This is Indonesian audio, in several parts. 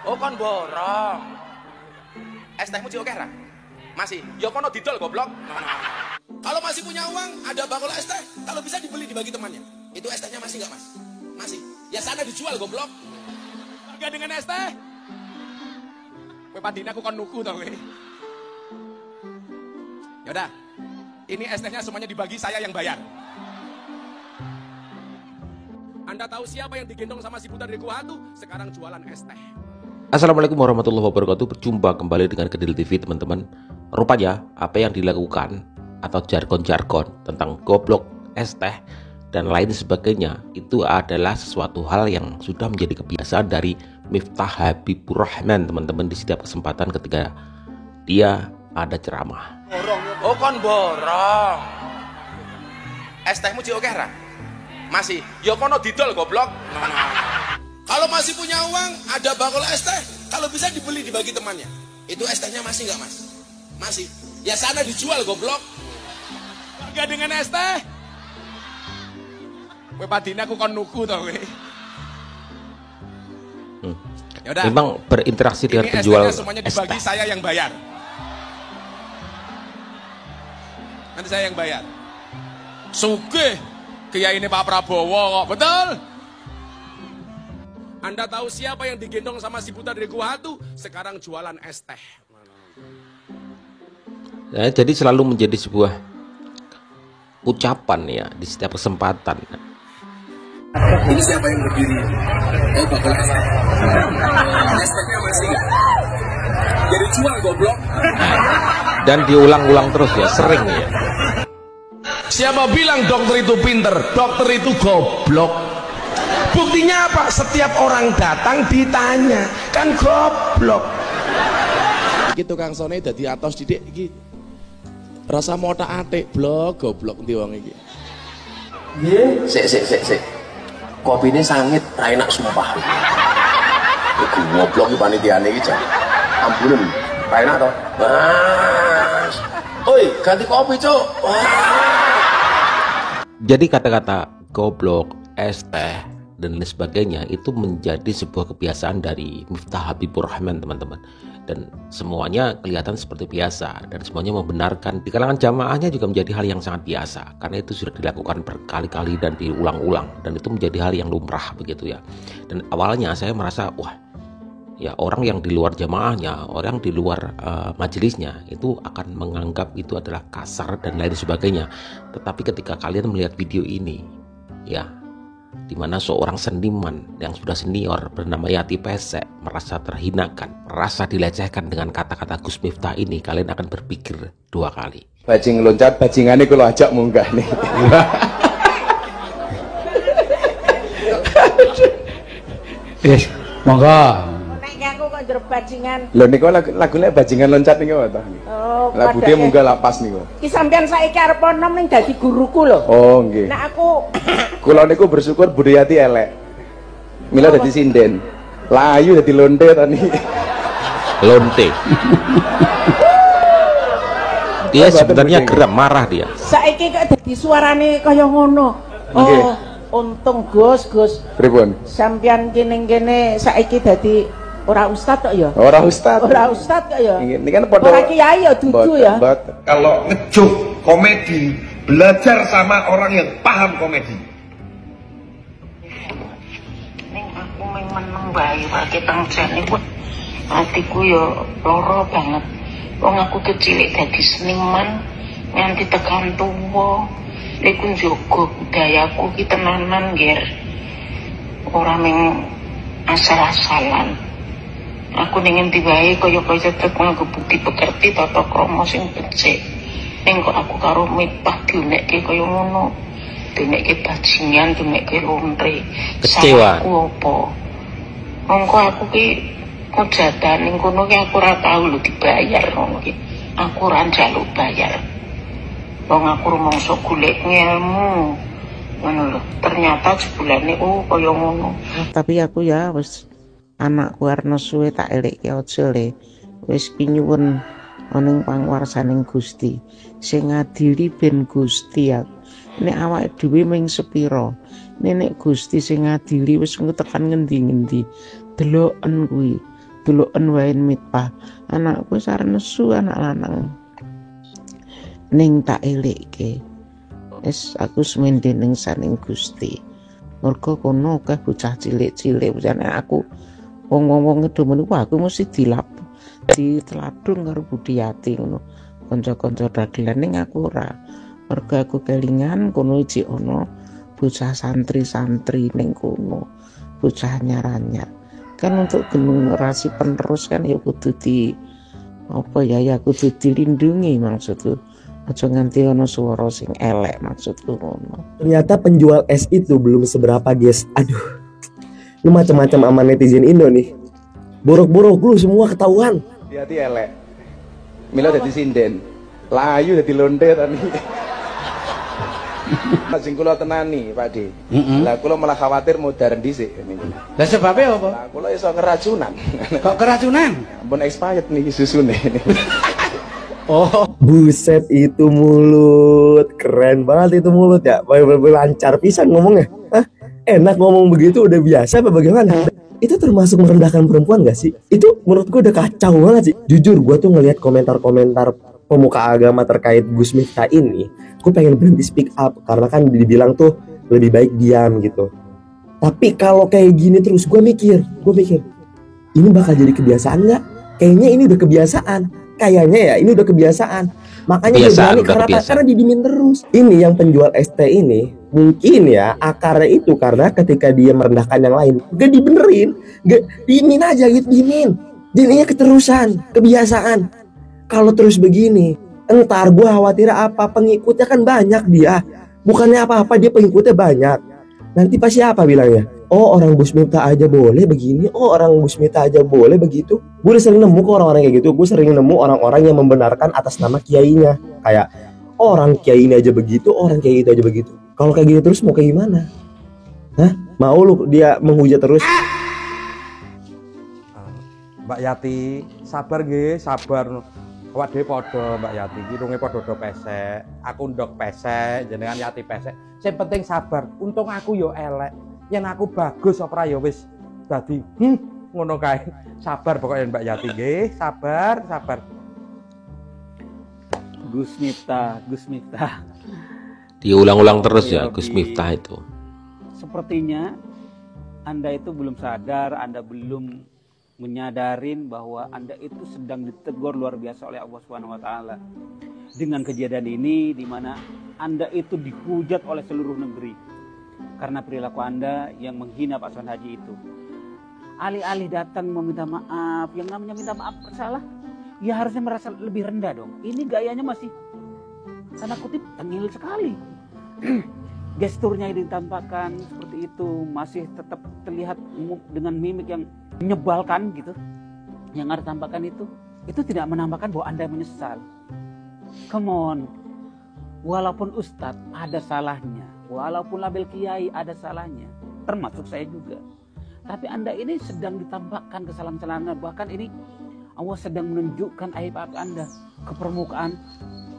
Oh kon borong. Es tehmu oke ra? Masih. Ya kono didol goblok. Kalau masih punya uang, ada bakul es teh. Kalau bisa dibeli dibagi temannya. Itu es tehnya masih nggak mas? Masih. Ya sana dijual goblok. Enggak dengan es teh. Kowe padine aku kon nuku to kowe. Ya udah. Ini es tehnya semuanya dibagi, saya yang bayar. Anda tahu siapa yang digendong sama si buta dari gua hantu? Sekarang jualan es teh. Assalamualaikum warahmatullahi wabarakatuh. Berjumpa kembali dengan Kedil TV teman-teman. Rupanya apa yang dilakukan atau jargon-jargon tentang goblok, es teh dan lain sebagainya itu adalah sesuatu hal yang sudah menjadi kebiasaan dari Miftah Habibur Rahman teman-teman, di setiap kesempatan ketika dia ada ceramah. Oh kon borong. Es tehmu oke ra? Masih. Ya kono didol goblok. Kalau masih punya uang, ada bakul es teh. Kalau bisa dibeli dibagi temannya. Itu es tehnya masih nggak mas? Masih. Ya sana dijual goblok. Enggak dengan es teh. Kowe padine aku kon nuku to kowe. Yaudah. Memang berinteraksi dengan penjual semuanya es dibagi, teh. saya yang bayar. Nanti saya yang bayar. Sugih kiai ini Pak Prabowo kok, betul? Anda tahu siapa yang digendong sama si buta dari gua hantu? Sekarang jualan es teh. Ya, jadi selalu menjadi sebuah ucapan ya di setiap kesempatan. Ini siapa yang berdiri? Oh bakal es teh. Es tehnya masih nggak? Jadi jual goblok. Dan diulang-ulang terus ya, sering ya. Siapa bilang dokter itu pinter? Dokter itu goblok. Buktinya apa? Setiap orang datang ditanya, kan goblok. Gitu Kang Sone dadi atos didik iki. Rasa motak atik blok goblok ndi wong iki. Nggih, sik. Kopine sangit, ra enak sumpah. Iku goblok iki panitiane iki jan. Ampunen, ra enak to? Mas. Oi, ganti kopi, Cuk. Jadi kata-kata goblok, es teh dan lain sebagainya itu menjadi sebuah kebiasaan dari Miftah Habibur Rahman teman-teman, dan semuanya kelihatan seperti biasa dan semuanya membenarkan. Di kalangan jamaahnya juga menjadi hal yang sangat biasa karena itu sudah dilakukan berkali-kali dan diulang-ulang, dan itu menjadi hal yang lumrah begitu ya. Dan awalnya saya merasa wah ya, orang yang di luar jamaahnya, orang di luar majelisnya itu akan menganggap itu adalah kasar dan lain sebagainya. Tetapi ketika kalian melihat video ini ya, dimana seorang seniman yang sudah senior bernama Yati Pesek merasa terhinakan, merasa dilecehkan dengan kata-kata Gus Miftah ini, kalian akan berpikir dua kali. Bajing loncat, bajingannya kalau ajak munggah nih. Yes, monggo. Aku kok njero bajingan. Lho niku lagune bajingan loncat niku ta. Oh, lagu dia munggah lapas niku. Ki sampean saiki arep nom ning dadi guruku lho. Oh, nggih. Nek aku Kula niku bersyukur Budayati elek. Mila dadi sinden. Layu dadi lonte ta niki. Lonte. Dia sebenarnya geram, marah dia. saiki kok dadi suarane kaya ngono. Nggih. Oh, untung Gus. Pripun? Sampean kene saiki dadi ora ustad kok ya? Ora ustad. Ora ustad kok ya? Ini kan padha. Ora kiai ya dudu ya. Kalau ngejuk komedi, belajar sama orang yang paham komedi. Ning aku meneng wae wae tangjan iku atiku yo loro banget. Wong aku kecil dadi seniman nganti tekan tuwa. Iku njogo budayaku ki tenanan, Ger. Ora mung asal-asalan. Aku ning endi wae kaya-kaya tetep nganggo bukti pekerti tata krama sing becik. Ning kok aku karo Miftah diunekke kaya ngono. Diunekke bajingan, diunekke lontre. Kecewa. Aku apa? Mongko aku ki kejadan ning kono ki aku ora tau lho dibayar ngono ki. Aku ora njaluk bayar. Wong aku rumangsa golek ilmu. Ngono lho. Ternyata sebulane kaya ngono. Tapi aku ya wis anakku arep suwe tak elekke aja le. Wis pinyuwun ning pangwarsaning Gusti. Sing ngadili ben Gusti ya. Nek awake dhewe ming sepira. Nek Gusti sing ngadili wis tekan ngendi-ngendi. deloken kuwi, deloken wae mitpah. Anakku wis arep nesu anak lanang. Ning tak elekke. Wis aku semende ning saning Gusti. Mergo kono akeh bocah cilik-cilik jane aku wong-wong edomen wah aku mesti diteladung karo Budiati ngono. Kanca-kanca dagelan ning aku ora. Mergo aku kelingan kono iki ana bocah santri-santri ning kono. Bocah nyaranya. Kan untuk generasi penerus kan ya kudu kudu dilindungi maksudku. Aja nganti ono suara sing elek maksudku ngono. Ternyata penjual es itu belum seberapa, guys. Aduh. Lu macam-macam sama netizen Indo nih. Borok-borok lu semua ketahuan. Hati-hati elek. Mila dadi sinden. Layu dadi londe tadi. Sing kula tenani, Pak De. Lah kula malah khawatir modern dhisik niku. Lah sebabnya apa? Lah kula iso keracunan. Kok keracunan? Ampun expired niki susune. Oh, buset itu mulut. Keren banget itu mulut ya. Lancar pisan ngomongnya. Hah? Enak ngomong begitu udah biasa apa bagaimana? Itu termasuk merendahkan perempuan gak sih? Itu menurut gue udah kacau banget sih. Jujur gue tuh ngelihat komentar-komentar pemuka agama terkait Gus Miftah ini, gue pengen berhenti speak up karena kan dibilang tuh lebih baik diam gitu. Tapi kalau kayak gini terus gue mikir ini bakal jadi kebiasaan nggak? Kayaknya ini udah kebiasaan. Kayaknya ya ini udah kebiasaan. Makanya dia berani karena didimin terus. Ini yang penjual ST ini mungkin ya akarnya itu karena ketika dia merendahkan yang lain, gak dibenerin, gak diimin aja gitu, diimin. Jadinya keterusan, kebiasaan. Kalau terus begini, entar gue khawatir apa, pengikutnya kan banyak dia. Bukannya apa-apa, dia pengikutnya banyak. Nanti pasti apa bilangnya? Oh orang Gus Miftah aja boleh begini, oh orang Gus Miftah aja boleh begitu. Gue udah sering nemu kok orang-orang kayak gitu. Gue sering nemu orang-orang yang membenarkan atas nama kiainya. Kayak orang kiai ini aja begitu, orang kiai itu aja begitu. Kalau kayak gini terus mau kayak gimana? Hah? Mau lu dia menghujat terus? Mbak Yati, sabar nggih, sabar. Awak dhewe padha Mbak Yati iki runge padha do pesek, aku ndok pesek, jenengan Yati pesek. Sing penting sabar. Untung aku yo elek. Yen aku bagus apa ya wis dadi ngono kae. Sabar pokoknya Mbak Yati nggih, sabar. Gus Miftah. Diulang-ulang terus ya Gus Miftah itu. Sepertinya Anda itu belum sadar, Anda belum menyadarin bahwa Anda itu sedang ditegur luar biasa oleh Allah Subhanahu wa taala. Dengan kejadian ini di mana Anda itu dihujat oleh seluruh negeri karena perilaku Anda yang menghina Pak Swan Haji itu. Alih-alih datang meminta maaf, yang namanya minta maaf bersalah, ya harusnya merasa lebih rendah dong. Ini gayanya masih tanda kutip tengil sekali. Gesturnya ditampakkan seperti itu, masih tetap terlihat dengan mimik yang menyebalkan gitu. Yang Anda tampakkan itu tidak menambahkan bahwa Anda menyesal. Come on, walaupun ustadz ada salahnya, walaupun label kiai ada salahnya, termasuk saya juga. Tapi Anda ini sedang ditampakkan kesalahan-kesalahan, bahkan ini Allah sedang menunjukkan aib-aib Anda ke permukaan.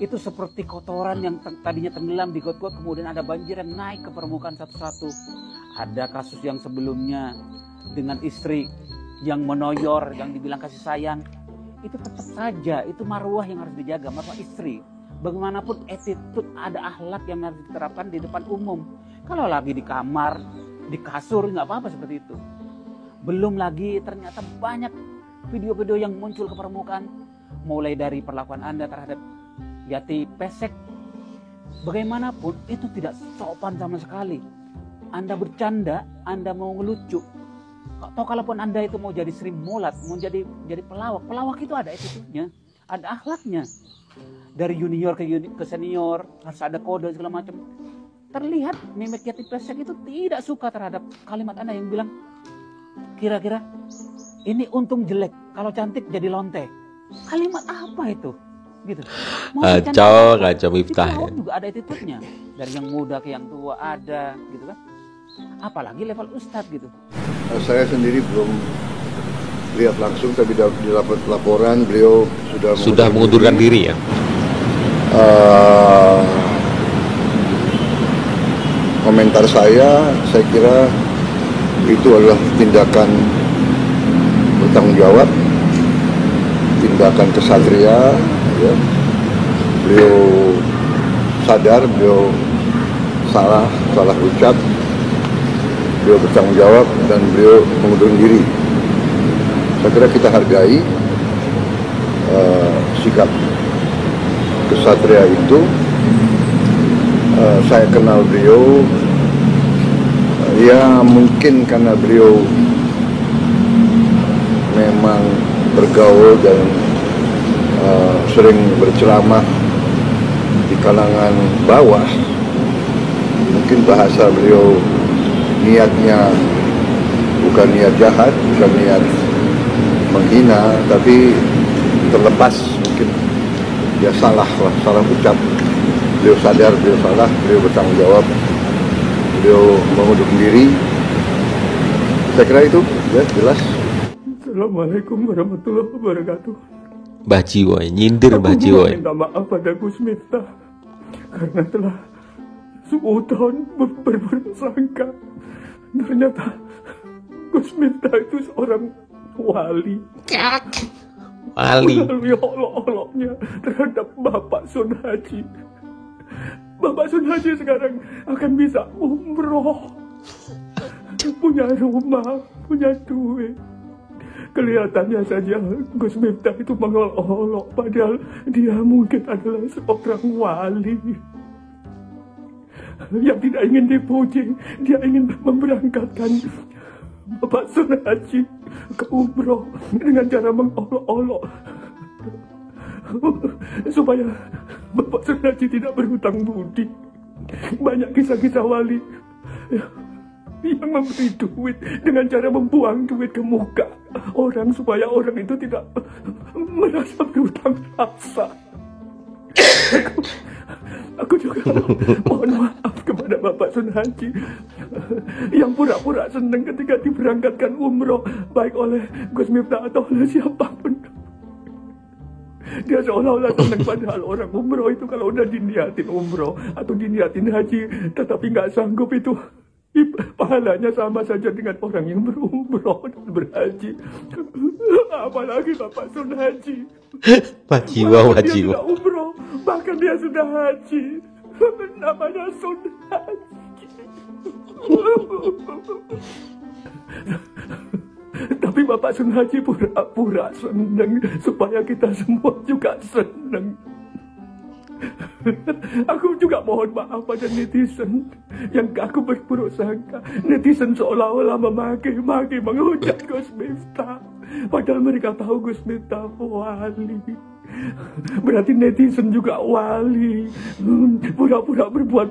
Itu seperti kotoran yang tadinya tenggelam di got-got, kemudian ada banjir yang naik ke permukaan satu-satu. Ada kasus yang sebelumnya dengan istri yang menoyor, yang dibilang kasih sayang. Itu tetap saja, itu marwah yang harus dijaga, marwah istri. Bagaimanapun attitude, ada akhlak yang harus diterapkan di depan umum. Kalau lagi di kamar, di kasur, nggak apa-apa seperti itu. Belum lagi ternyata banyak video-video yang muncul ke permukaan. Mulai dari perlakuan Anda terhadap Yati pesek, bagaimanapun itu tidak sopan sama sekali. Anda bercanda, Anda mau ngelucu. Atau kalaupun Anda itu mau jadi Sri Mulat, mau jadi pelawak itu ada attitude-nya, ada akhlaknya. Dari junior ke senior harus ada kode segala macam. Terlihat mimik Yati pesek itu tidak suka terhadap kalimat Anda yang bilang, kira-kira ini untung jelek, kalau cantik jadi lonte. Kalimat apa itu? Gitu. Kacau Miftah ya. Juga ada attitude-nya. Dari yang muda ke yang tua ada, gitu kan. Apalagi level ustadz gitu. Saya sendiri belum lihat langsung, tapi di laporan beliau sudah mengundurkan diri ya. Komentar saya kira itu adalah tindakan bertanggung jawab, tindakan kesatria, ya. Beliau sadar, beliau salah ucap, beliau bertanggung jawab dan beliau mengundurkan diri. Saya kira kita hargai sikap kesatria itu. Saya kenal beliau, ya mungkin karena beliau memang bergaul dan sering berceramah di kalangan bawah. Mungkin bahasa beliau niatnya bukan niat jahat, bukan niat menghina, tapi terlepas mungkin dia salah ucap. Beliau sadar, beliau salah, beliau bertanggung jawab, beliau mengundurkan diri. Saya kira itu ya jelas. Assalamualaikum warahmatullahi wabarakatuh. Mbah Jiwo, nyindir Mbah Jiwo. Minta maaf pada Gus Miftah karena telah suudzon berprasangka. Ternyata Gus Miftah itu seorang wali. Wali. Melalui olok-oloknya terhadap Bapak Sun Haji. Bapak Sun Haji sekarang akan bisa umroh, punya rumah, punya duit. Kelihatannya saja Gus Miftah itu mengolok-olok, padahal dia mungkin adalah seorang wali yang tidak ingin dipuji. Dia ingin memberangkatkan Bapak Sun Haji ke umroh dengan cara mengolok-olok supaya Bapak Sun Haji tidak berhutang budi. Banyak kisah-kisah wali yang memberi duit dengan cara membuang duit ke muka orang supaya orang itu tidak merasa berhutang rasa. Aku juga mohon maaf kepada Bapak Sun Haji yang pura-pura senang ketika diberangkatkan umroh, baik oleh Gus Miftah atau oleh siapapun. Dia seolah-olah senang, padahal orang umroh itu kalau udah diniatin umroh atau diniatin haji tetapi nggak sanggup, itu pahalanya sama saja dengan orang yang berumroh dan berhaji. Apalagi Bapak Sun Haji. Pak Jiwo, Pak Jiwo. Dia sudah umroh, bahkan dia sudah haji. Namanya Sun Haji. Tapi Bapak Sun Haji pura-pura senang supaya kita semua juga senang. Aku juga mohon maaf pada netizen yang aku berburuk sangka. Netizen seolah-olah memaki-maki, menghujat Gus Miftah, padahal mereka tahu Gus Miftah wali. Berarti netizen juga wali. Pura-pura berbuat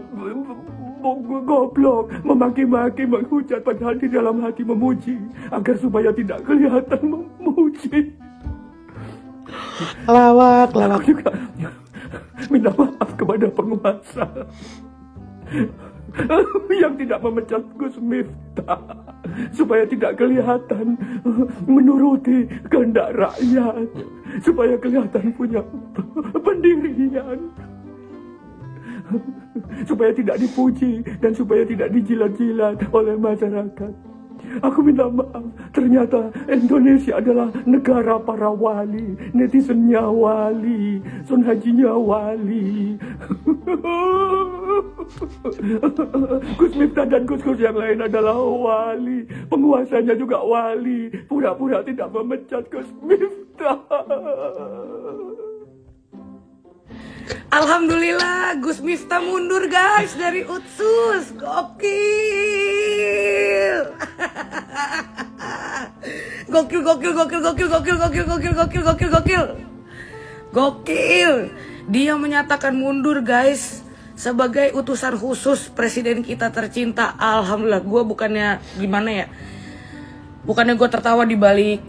goblok, memaki-maki, menghujat, padahal di dalam hati memuji agar supaya tidak kelihatan memuji. Lawak. Aku juga minta maaf kepada penguasa yang tidak memecat Gus Miftah supaya tidak kelihatan menuruti kehendak rakyat, supaya kelihatan punya pendirian, supaya tidak dipuji dan supaya tidak dijilat-jilat oleh masyarakat. Aku minta maaf, ternyata Indonesia adalah negara para wali, netizennya wali, Sun Hajinya wali. Gus Miftah dan Gus-Gus yang lain adalah wali, penguasanya juga wali, pura-pura tidak memecat Gus Miftah. Alhamdulillah Gus Miftah mundur guys dari Utsus. Gokil. Gokil. Dia menyatakan mundur guys sebagai utusan khusus presiden kita tercinta. Alhamdulillah, gue bukannya gimana ya, bukannya gue tertawa di balik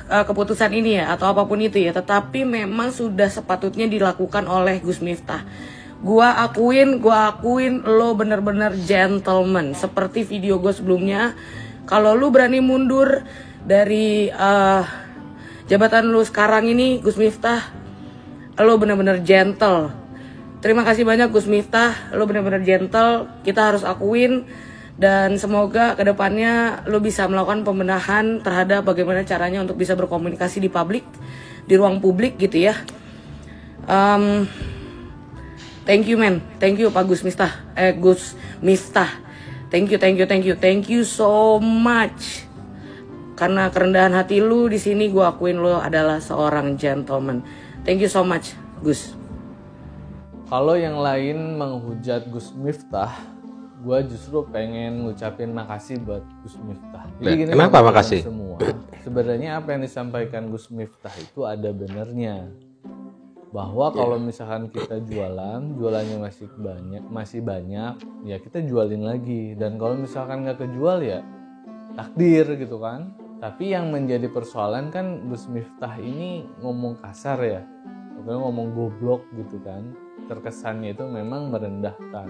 keputusan ini ya atau apapun itu ya, tetapi memang sudah sepatutnya dilakukan oleh Gus Miftah. Gua akuin lo bener-bener gentleman. Seperti video gue sebelumnya, kalau lu berani mundur dari jabatan lu sekarang ini, Gus Miftah, lo bener-bener gentle. Terima kasih banyak Gus Miftah, lo bener-bener gentle. Kita harus akuin Dan semoga kedepannya lo bisa melakukan pembenahan terhadap bagaimana caranya untuk bisa berkomunikasi di publik, di ruang publik gitu ya. Thank you man, thank you Pak Gus Miftah, Gus Miftah. Thank you so much. Karena kerendahan hati lu di sini gue akuin lu adalah seorang gentleman. Thank you so much, Gus. Kalau yang lain menghujat Gus Miftah, gue justru pengen ngucapin makasih buat Gus Miftah. Jadi gini, kenapa makasih? Semua. Sebenarnya apa yang disampaikan Gus Miftah itu ada benernya. Bahwa kalau misalkan kita jualannya masih banyak, ya kita jualin lagi. Dan kalau misalkan nggak kejual ya takdir gitu kan. Tapi yang menjadi persoalan kan Gus Miftah ini ngomong kasar ya, ngomong goblok gitu kan. Terkesannya itu memang merendahkan.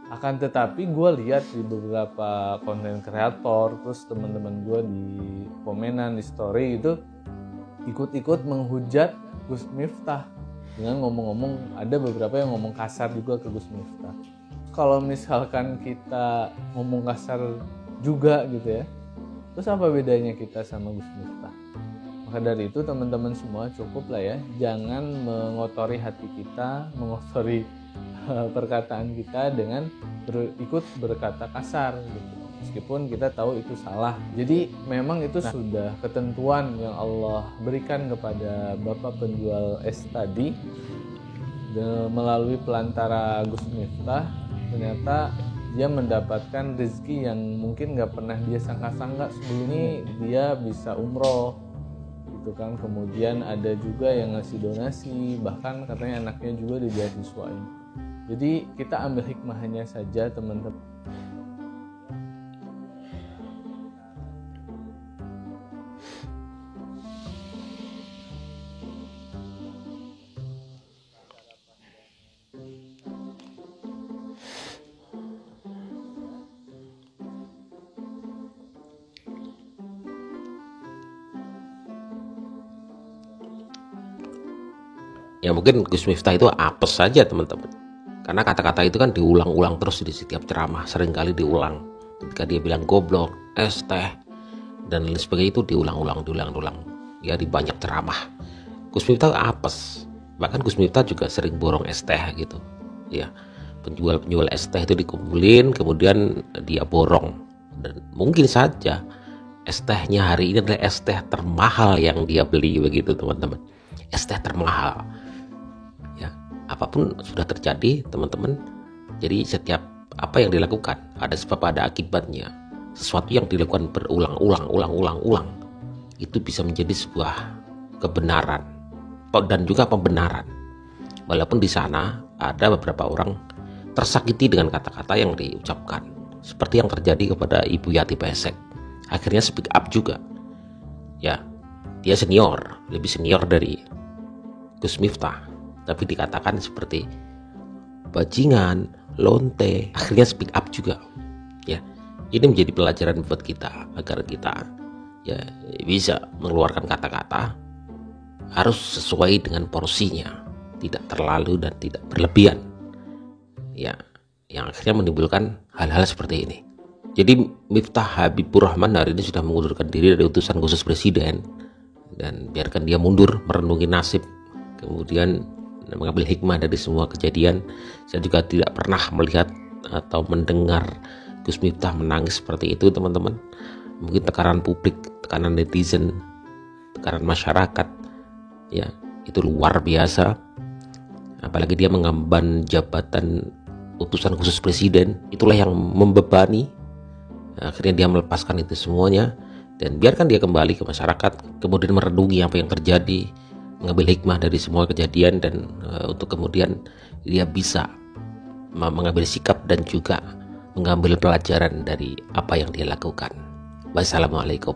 Akan tetapi gue lihat di beberapa konten kreator, terus teman-teman gue di komenan, di story itu ikut-ikut menghujat Gus Miftah. Dengan ngomong-ngomong, ada beberapa yang ngomong kasar juga ke Gus Miftah. Kalau misalkan kita ngomong kasar juga gitu ya, terus apa bedanya kita sama Gus Miftah? Maka dari itu teman-teman semua cukup lah ya, jangan mengotori hati kita, mengotori perkataan kita dengan ikut berkata kasar gitu. Meskipun kita tahu itu salah. Jadi memang itu sudah ketentuan yang Allah berikan kepada Bapak penjual es tadi melalui pelantara Gus Miftah. Ternyata dia mendapatkan rezeki yang mungkin gak pernah dia sangka-sangka sebelumnya. Dia bisa umroh gitu kan, kemudian ada juga yang ngasih donasi, bahkan katanya anaknya juga dibeasiswain. Jadi kita ambil hikmahnya saja teman-teman. Ya mungkin Gus Miftah itu apes saja teman-teman, karena kata-kata itu kan diulang-ulang terus di setiap ceramah, seringkali diulang. Ketika dia bilang goblok, es teh dan lain sebagainya itu diulang-ulang ya di banyak ceramah. Gus Miftah apes. Bahkan Gus Miftah juga sering borong es teh gitu ya, penjual es teh itu dikumpulin kemudian dia borong. Dan mungkin saja es tehnya hari ini adalah es teh termahal yang dia beli begitu teman-teman, es teh termahal. Apapun sudah terjadi teman-teman, jadi setiap apa yang dilakukan ada sebab ada akibatnya. Sesuatu yang dilakukan berulang-ulang itu bisa menjadi sebuah kebenaran dan juga pembenaran. Walaupun di sana ada beberapa orang tersakiti dengan kata-kata yang diucapkan, seperti yang terjadi kepada Ibu Yati Pesek. Akhirnya speak up juga ya, dia lebih senior dari Gus Miftah, tapi dikatakan seperti bajingan, lonte, akhirnya speak up juga ya. Ini menjadi pelajaran buat kita agar kita ya bisa mengeluarkan kata-kata harus sesuai dengan porsinya, tidak terlalu dan tidak berlebihan ya, yang akhirnya menimbulkan hal-hal seperti ini. Jadi Miftah Habibur Rahman hari ini sudah mengundurkan diri dari utusan khusus presiden, dan biarkan dia mundur merenungi nasib, kemudian mengambil hikmah dari semua kejadian. Saya juga tidak pernah melihat atau mendengar Gus Miftah menangis seperti itu teman-teman. Mungkin tekanan publik, tekanan netizen, tekanan masyarakat ya itu luar biasa. Apalagi dia mengemban jabatan utusan khusus presiden, itulah yang membebani. Akhirnya dia melepaskan itu semuanya dan biarkan dia kembali ke masyarakat, kemudian merenungi apa yang terjadi, mengambil hikmah dari semua kejadian, dan untuk kemudian dia bisa mengambil sikap dan juga mengambil pelajaran dari apa yang dia lakukan. Wassalamualaikum.